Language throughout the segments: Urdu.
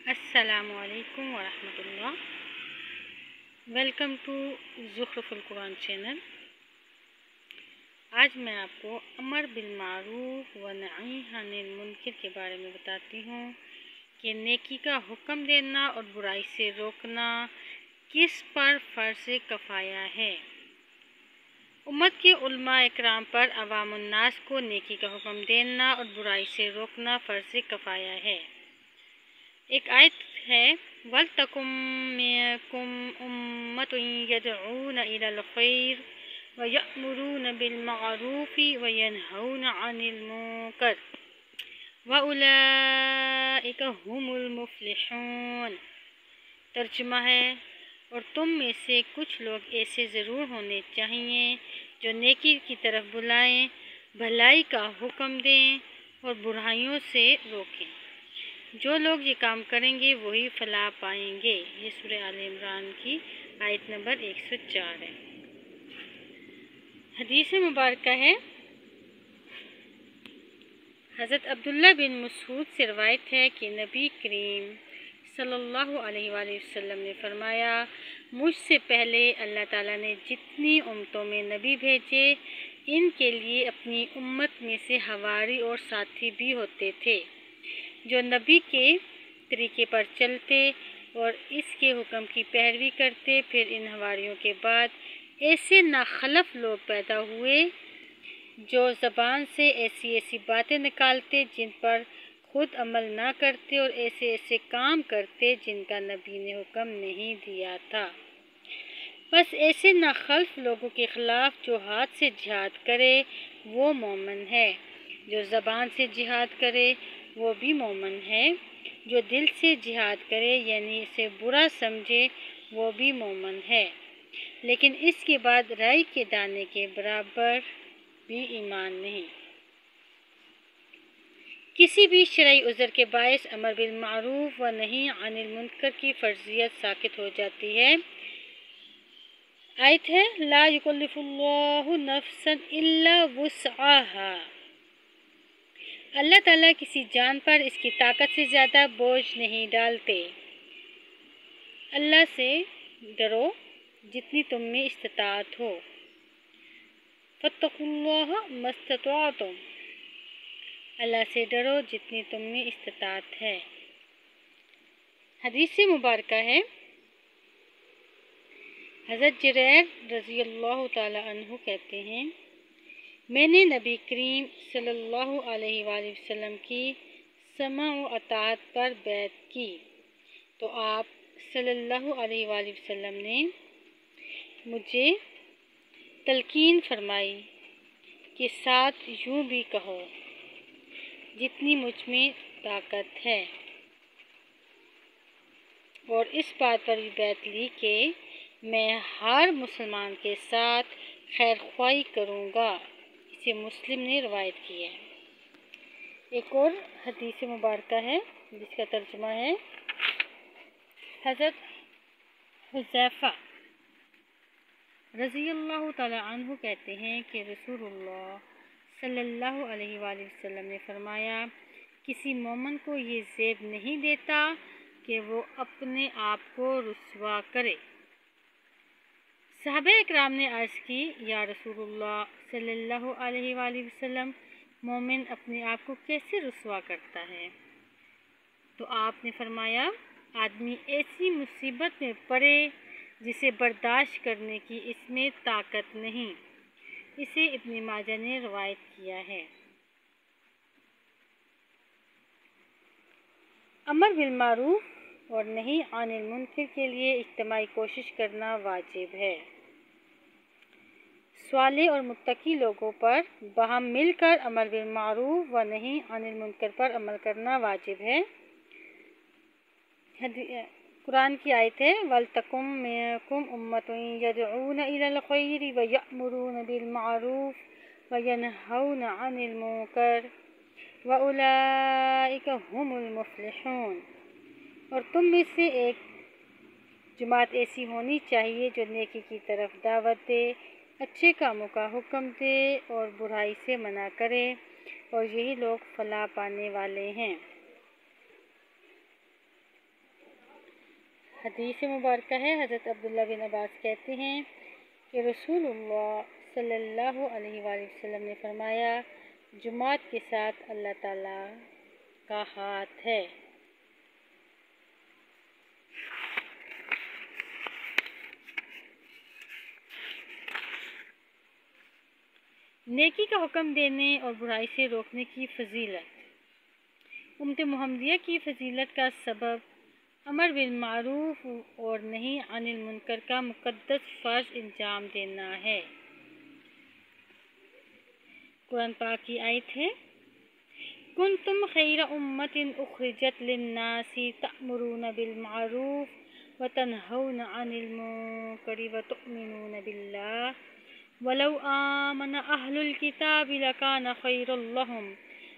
السلام علیکم ورحمۃ اللہ۔ ویلکم ٹو زخرف القرآن چینل۔ آج میں آپ کو امر بالمعروف و نہی عن المنکر کے بارے میں بتاتی ہوں کہ نیکی کا حکم دینا اور برائی سے روکنا کس پر فرض کفایہ ہے۔ امت کے علماء اکرام پر عوام الناس کو نیکی کا حکم دینا اور برائی سے روکنا فرض کفایہ ہے۔ ایک آیت ہے وَلْتَكُن مِّنكُمْ أُمَّةٌ يَدْعُونَ إِلَى الْخَيْرِ وَيَأْمُرُونَ بِالْمَعْرُوفِ وَيَنْهَوْنَ عَنِ الْمُنكَرِ وَأُولَئِكَ هُمُ الْمُفْلِحُونَ۔ ترجمہ ہے، اور تم میں سے کچھ لوگ ایسے ضرور ہونے چاہیے جو نیکی کی طرف بلائیں، بھلائی کا حکم دیں اور برائیوں سے روکیں۔ جو لوگ یہ کام کریں گے وہی فلاح پائیں گے۔ یہ سورہ آل عمران کی آیت نمبر 104 ہے۔ حدیث مبارکہ ہے، حضرت عبداللہ بن مسعود سے روایت ہے کہ نبی کریم صلی اللہ علیہ وآلہ وسلم نے فرمایا، مجھ سے پہلے اللہ تعالیٰ نے جتنی امتوں میں نبی بھیجے ان کے لیے اپنی امت میں سے حواری اور ساتھی بھی ہوتے تھے جو نبی کے طریقے پر چلتے اور اس کے حکم کی پیروی کرتے۔ پھر ان حواریوں کے بعد ایسے ناخلف لوگ پیدا ہوئے جو زبان سے ایسی باتیں نکالتے جن پر خود عمل نہ کرتے اور ایسے کام کرتے جن کا نبی نے حکم نہیں دیا تھا۔ بس ایسے ناخلف لوگوں کے خلاف جو ہاتھ سے جہاد کرے وہ مومن ہے، جو زبان سے جہاد کرے وہ بھی مومن ہے، جو دل سے جہاد کرے یعنی اسے برا سمجھے وہ بھی مومن ہے، لیکن اس کے بعد رائی کے دانے کے برابر بھی ایمان نہیں۔ کسی بھی شرعی عذر کے باعث امر بالمعروف و نہی عن المنکر کی فرضیت ساقط ہو جاتی ہے۔ آیت ہے لا یکلف اللہ نفسا الا وسعها۔ اللہ تعالیٰ کسی جان پر اس کی طاقت سے زیادہ بوجھ نہیں ڈالتے۔ اللہ سے ڈرو جتنی تم میں استطاعت ہو، فاتقوا اللہ ما استطعتم۔ اللہ سے ڈرو جتنی تم میں استطاعت ہے۔ حدیث مبارکہ ہے، حضرت جریر رضی اللہ تعالی عنہ کہتے ہیں، میں نے نبی کریم صلی اللہ علیہ وآلہ وسلم کی سمع و اطاعت پر بیعت کی تو آپ صلی اللہ علیہ وآلہ وسلم نے مجھے تلقین فرمائی کہ ساتھ یوں بھی کہو جتنی مجھ میں طاقت ہے، اور اس بات پر بھی بیعت لی کہ میں ہر مسلمان کے ساتھ خیر خواہی کروں گا۔ اسے مسلم نے روایت کی ہے۔ ایک اور حدیث مبارکہ ہے جس کا ترجمہ ہے، حضرت حذیفہ رضی اللہ تعالی عنہ کہتے ہیں کہ رسول اللہ صلی اللہ علیہ وآلہ وسلم نے فرمایا، کسی مومن کو یہ زیب نہیں دیتا کہ وہ اپنے آپ کو رسوا کرے۔ صحابہ اکرام نے عرض کی، یا رسول اللہ صلی اللہ علیہ وآلہ وسلم، مومن اپنے آپ کو کیسے رسوا کرتا ہے؟ تو آپ نے فرمایا، آدمی ایسی مصیبت میں پڑے جسے برداشت کرنے کی اس میں طاقت نہیں۔ اسے ابن ماجہ نے روایت کیا ہے۔ امر بالمعروف اور نہی عن المنکر کے لیے اجتماعی کوشش کرنا واجب ہے۔ صالح اور متقی لوگوں پر باہم مل کر امر بالمعروف و نہی عن المنکر پر عمل کرنا واجب ہے۔ قرآن کی آیت ہے وَلْتَكُن مِّنكُمْ أُمَّةٌ يَدْعُونَ إِلَى الْخَيْرِ وَيَأْمُرُونَ بِالْمَعْرُوفِ وَيَنْهَوْنَ عَنِ الْمُنكَرِ وَأُولَئِكَ هُمُ الْمُفْلِحُونَ۔ اور تم میں سے ایک جماعت ایسی ہونی چاہیے جو نیکی کی طرف دعوت دے، اچھے کاموں کا حکم دے اور برائی سے منع کرے، اور یہی لوگ فلاح پانے والے ہیں۔ حدیث مبارکہ ہے، حضرت عبداللہ بن عباس کہتے ہیں کہ رسول اللہ صلی اللہ علیہ وآلہ وسلم نے فرمایا، جماعت کے ساتھ اللہ تعالیٰ کا ہاتھ ہے۔ نیکی کا حکم دینے اور برائی سے روکنے کی فضیلت۔ امت محمدیہ کی فضیلت کا سبب امر بالمعروف اور نہی عن المنکر کا مقدس فرض انجام دینا ہے۔ قرآن پاک کی آیت ہے، کنتم خیر امت اخرجت للناس تأمرون بالمعروف وتنہون عن المنکر وتؤمنون باللہ ولو آمن اہل الکتاب لکان خیرا لہم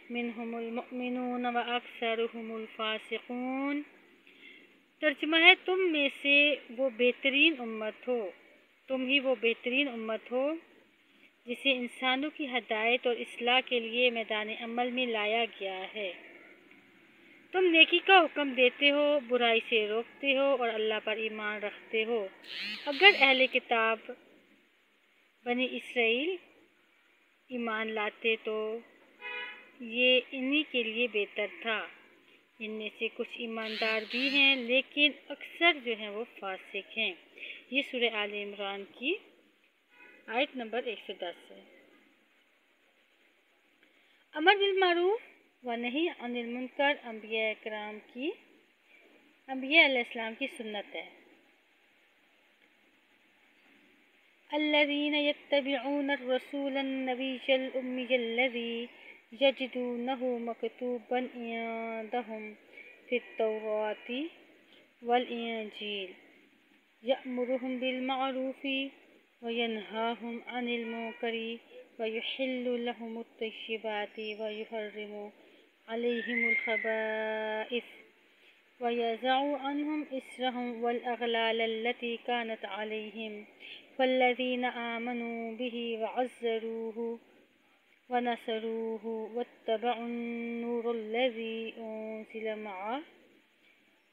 منہم المؤمنون واکثرہم الفاسقون۔ ترجمہ ہے، تم میں سے وہ بہترین امت ہو، تم ہی وہ بہترین امت ہو جسے انسانوں کی ہدایت اور اصلاح کے لیے میدان عمل میں لایا گیا ہے۔ تم نیکی کا حکم دیتے ہو، برائی سے روکتے ہو اور اللہ پر ایمان رکھتے ہو۔ اگر اہل کتاب بنی اسرائیل ایمان لاتے تو یہ انہی کے لیے بہتر تھا۔ ان میں سے کچھ ایماندار بھی ہیں لیکن اکثر جو ہیں وہ فاسق ہیں۔ یہ سورہ آل عمران کی آیت نمبر 110 ہے۔ امر بالمعروف و نہی عن المنکر انبیاء علیہ السلام کی سنت ہے۔ الذین یتبعون الرسول النبی الأمی الذی یجدونہ مکتوبا عندہم فی التوراۃ والانجیل یأمرہم بالمعروف وینہاہم عن المنکر ویحل لہم الطیبات ویحرم علیہم الخبائث ویضع عنہم إصرہم والأغلال التي كانت علیہم فالذین آمنوا به وعزروه ونصروه واتبعوا النور الذي أنزل معه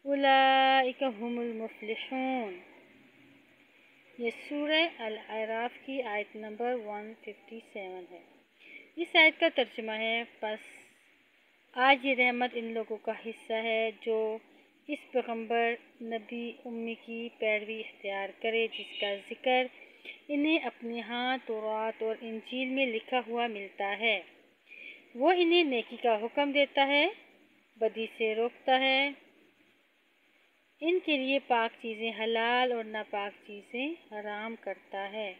أولئک هم المفلحون۔ یہ سورہ الاعراف کی آیت نمبر 157 ہے۔ اس آیت کا ترجمہ ہے، پس آج یہ رحمت ان لوگوں کا حصہ ہے جو اس پیغمبر نبی امی کی پیروی اختیار کرے جس کا ذکر انہیں اپنے ہاں تورات اور انجیل میں لکھا ہوا ملتا ہے۔ وہ انہیں نیکی کا حکم دیتا ہے، بدی سے روکتا ہے، ان کے لیے پاک چیزیں حلال اور ناپاک چیزیں حرام کرتا ہے،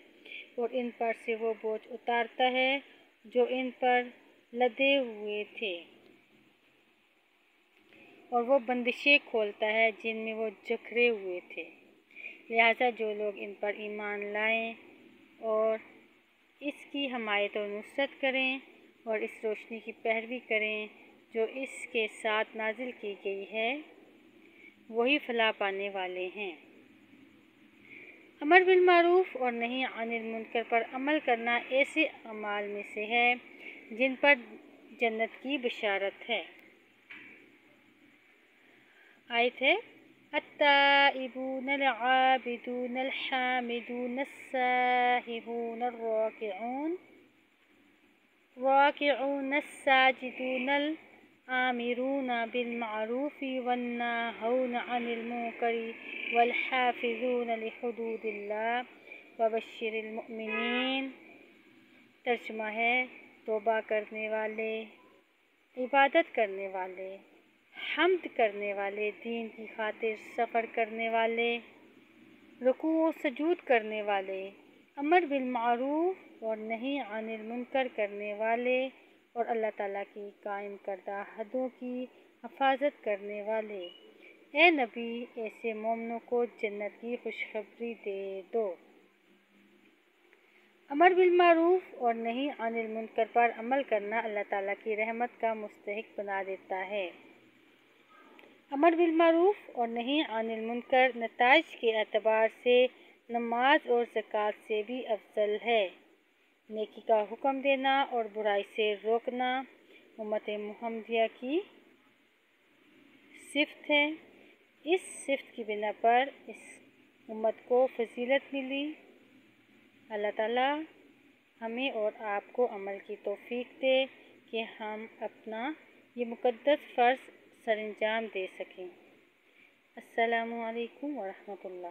اور ان پر سے وہ بوجھ اتارتا ہے جو ان پر لدے ہوئے تھے، اور وہ بندشیں کھولتا ہے جن میں وہ جکڑے ہوئے تھے۔ لہٰذا جو لوگ ان پر ایمان لائیں اور اس کی حمایت اور نصرت کریں اور اس روشنی کی پیروی کریں جو اس کے ساتھ نازل کی گئی ہے، وہی فلاح پانے والے ہیں۔ امر بالمعروف اور نہی عن المنکر پر عمل کرنا ایسے اعمال میں سے ہے جن پر جنت کی بشارت ہے۔ آیت ہے، التائبون العابدون الحامدون السائحون الراکعون الساجدون الآمرون بالمعروف والناہون عن المنکر والحافظون لحدود اللہ وبشر المؤمنین۔ ترجمہ ہے، توبہ کرنے والے، عبادت کرنے والے، حمد کرنے والے، دین کی خاطر سفر کرنے والے، رکوع و سجود کرنے والے، امر بالمعروف اور نہی عن المنکر کرنے والے اور اللہ تعالیٰ کی قائم کردہ حدوں کی حفاظت کرنے والے۔ اے نبی، ایسے مومنوں کو جنت کی خوشخبری دے دو۔ امر بالمعروف اور نہی عن المنکر پر عمل کرنا اللہ تعالیٰ کی رحمت کا مستحق بنا دیتا ہے۔ امر بالمعروف اور نہی عن المنکر نتائج کے اعتبار سے نماز اور زکوٰۃ سے بھی افضل ہے۔ نیکی کا حکم دینا اور برائی سے روکنا امت محمدیہ کی صفت ہے۔ اس صفت کی بنا پر اس امت کو فضیلت ملی۔ اللہ تعالیٰ ہمیں اور آپ کو عمل کی توفیق دے کہ ہم اپنا یہ مقدس فرض سر انجام دے سکیں۔ السلام علیکم ورحمۃ اللہ۔